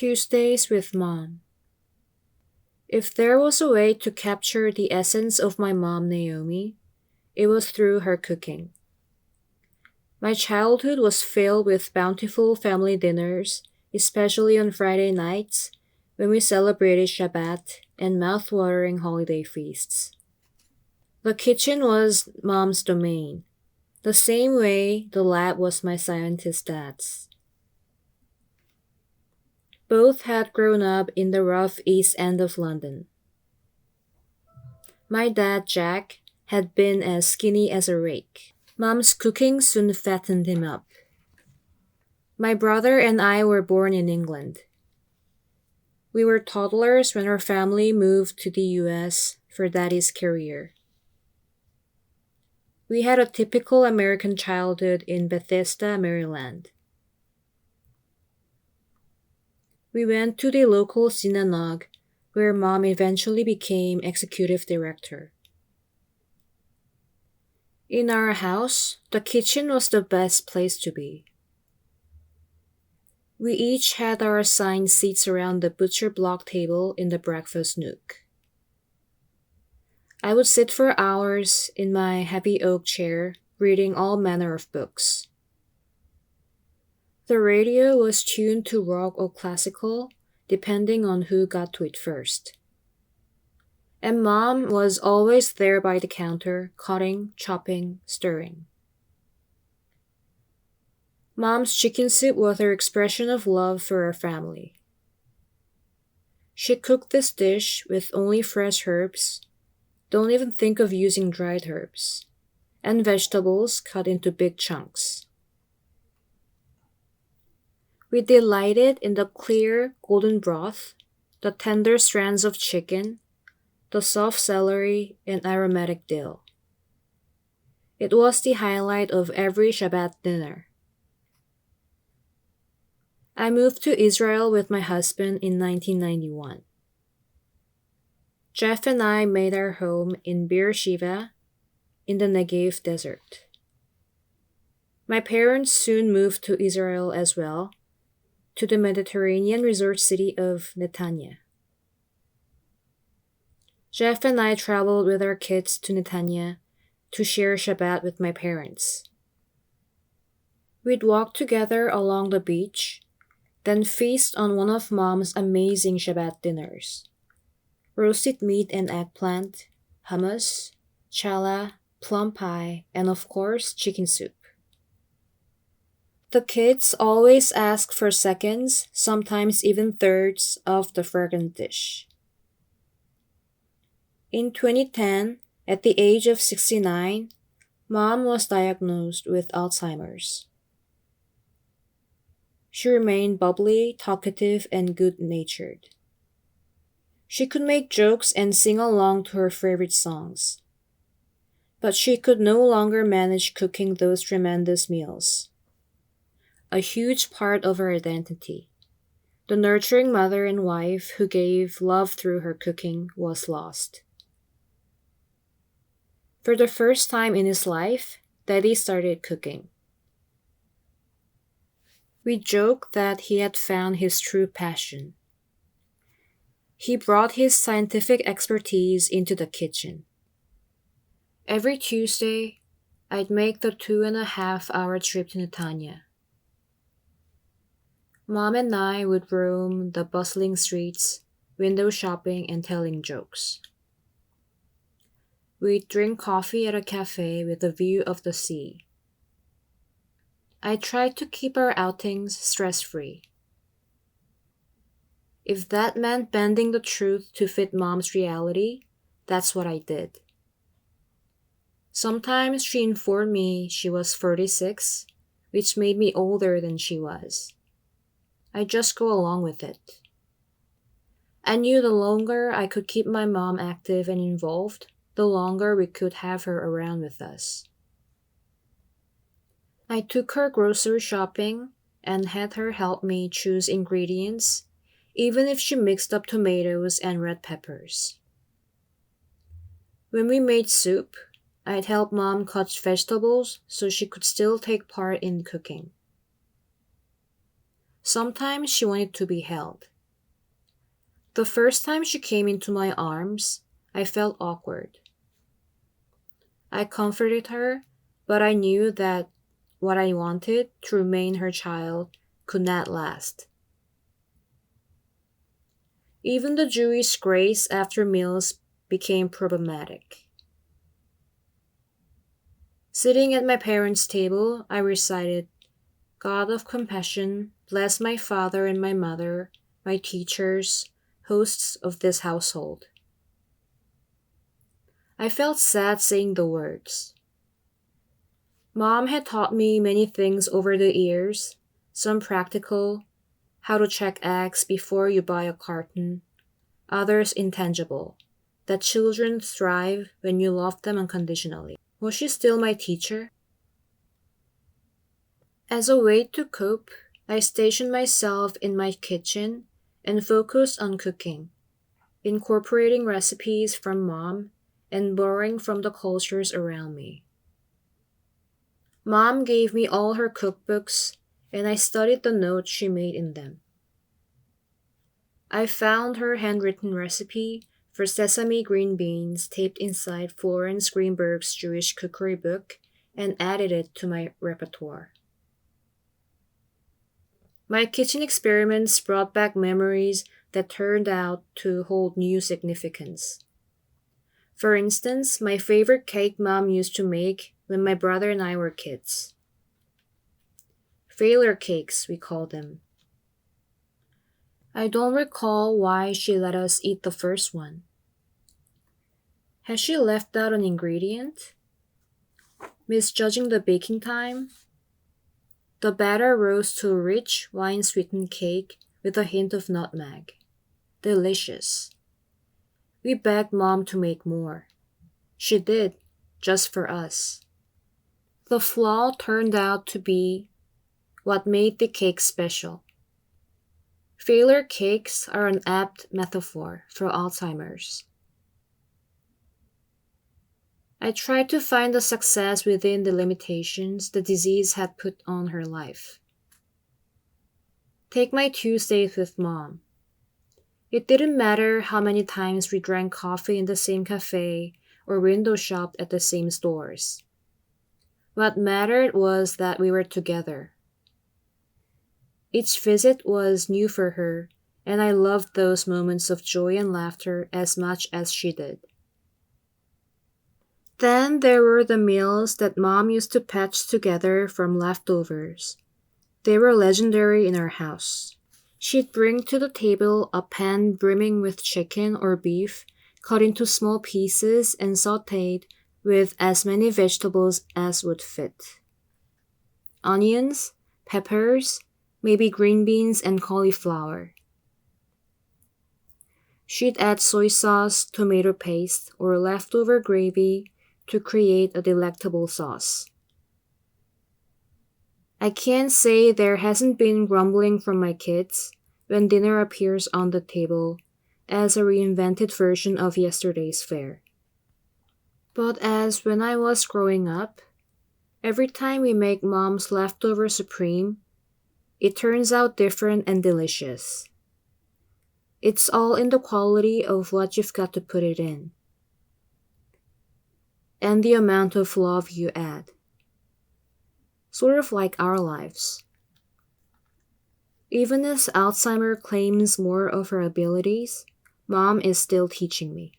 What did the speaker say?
Tuesdays with Mom. If there was a way to capture the essence of my mom, Naomi, it was through her cooking. My childhood was filled with bountiful family dinners, especially on Friday nights when we celebrated Shabbat and mouth-watering holiday feasts. The kitchen was Mom's domain, the same way the lab was my scientist dad's. Both had grown up in the rough East End of London. My dad, Jack, had been as skinny as a rake. Mom's cooking soon fattened him up. My brother and I were born in England. We were toddlers when our family moved to the US for Daddy's career. We had a typical American childhood in Bethesda, Maryland. We went to the local synagogue where Mom eventually became executive director. In our house, the kitchen was the best place to be. We each had our assigned seats around the butcher block table in the breakfast nook. I would sit for hours in my heavy oak chair, reading all manner of books. The radio was tuned to rock or classical, depending on who got to it first. And Mom was always there by the counter, cutting, chopping, stirring. Mom's chicken soup was her expression of love for her family. She cooked this dish with only fresh herbs, don't even think of using dried herbs, and vegetables cut into big chunks. We delighted in the clear, golden broth, the tender strands of chicken, the soft celery, and aromatic dill. It was the highlight of every Shabbat dinner. I moved to Israel with my husband in 1991. Jeff and I made our home in Beersheba, in the Negev desert. My parents soon moved to Israel as well, to the Mediterranean resort city of Netanya. Jeff and I traveled with our kids to Netanya to share Shabbat with my parents. We'd walk together along the beach, then feast on one of Mom's amazing Shabbat dinners. Roasted meat and eggplant, hummus, challah, plum pie, and of course, chicken soup. The kids always ask for seconds, sometimes even thirds, of the fragrant dish. In 2010, at the age of 69, Mom was diagnosed with Alzheimer's. She remained bubbly, talkative, and good-natured. She could make jokes and sing along to her favorite songs. But she could no longer manage cooking those tremendous meals. A huge part of her identity, the nurturing mother and wife who gave love through her cooking, was lost. For the first time in his life, Daddy started cooking. We joked that he had found his true passion. He brought his scientific expertise into the kitchen. Every Tuesday, I'd make the 2.5-hour trip to Netanya. Mom and I would roam the bustling streets, window shopping and telling jokes. We'd drink coffee at a cafe with a view of the sea. I tried to keep our outings stress-free. If that meant bending the truth to fit Mom's reality, that's what I did. Sometimes she informed me she was 46, which made me older than she was. I just go along with it. I knew the longer I could keep my mom active and involved, the longer we could have her around with us. I took her grocery shopping and had her help me choose ingredients, even if she mixed up tomatoes and red peppers. When we made soup, I'd help Mom cut vegetables so she could still take part in cooking. Sometimes she wanted to be held. The first time she came into my arms, I felt awkward. I comforted her, but I knew that what I wanted to remain her child could not last. Even the Jewish grace after meals became problematic. Sitting at my parents' table, I recited, God of compassion, bless my father and my mother, my teachers, hosts of this household. I felt sad saying the words. Mom had taught me many things over the years, some practical, how to check eggs before you buy a carton, others intangible, that children thrive when you love them unconditionally. Was she still my teacher? As a way to cope, I stationed myself in my kitchen and focused on cooking, incorporating recipes from Mom and borrowing from the cultures around me. Mom gave me all her cookbooks, and I studied the notes she made in them. I found her handwritten recipe for sesame green beans taped inside Florence Greenberg's Jewish cookery book and added it to my repertoire. My kitchen experiments brought back memories that turned out to hold new significance. For instance, my favorite cake Mom used to make when my brother and I were kids. Failure cakes, we call them. I don't recall why she let us eat the first one. Has she left out an ingredient? Misjudging the baking time? The batter rose to a rich, wine-sweetened cake with a hint of nutmeg. Delicious. We begged Mom to make more. She did, just for us. The flaw turned out to be what made the cake special. Failure cakes are an apt metaphor for Alzheimer's. I tried to find the success within the limitations the disease had put on her life. Take my Tuesdays with Mom. It didn't matter how many times we drank coffee in the same cafe or window shopped at the same stores. What mattered was that we were together. Each visit was new for her, and I loved those moments of joy and laughter as much as she did. Then there were the meals that Mom used to patch together from leftovers. They were legendary in our house. She'd bring to the table a pan brimming with chicken or beef, cut into small pieces and sautéed with as many vegetables as would fit. Onions, peppers, maybe green beans and cauliflower. She'd add soy sauce, tomato paste, or leftover gravy to create a delectable sauce. I can't say there hasn't been grumbling from my kids when dinner appears on the table as a reinvented version of yesterday's fare. But as when I was growing up, every time we make Mom's leftover supreme, it turns out different and delicious. It's all in the quality of what you've got to put it in, and the amount of love you add. Sort of like our lives. Even as Alzheimer claims more of her abilities, Mom is still teaching me.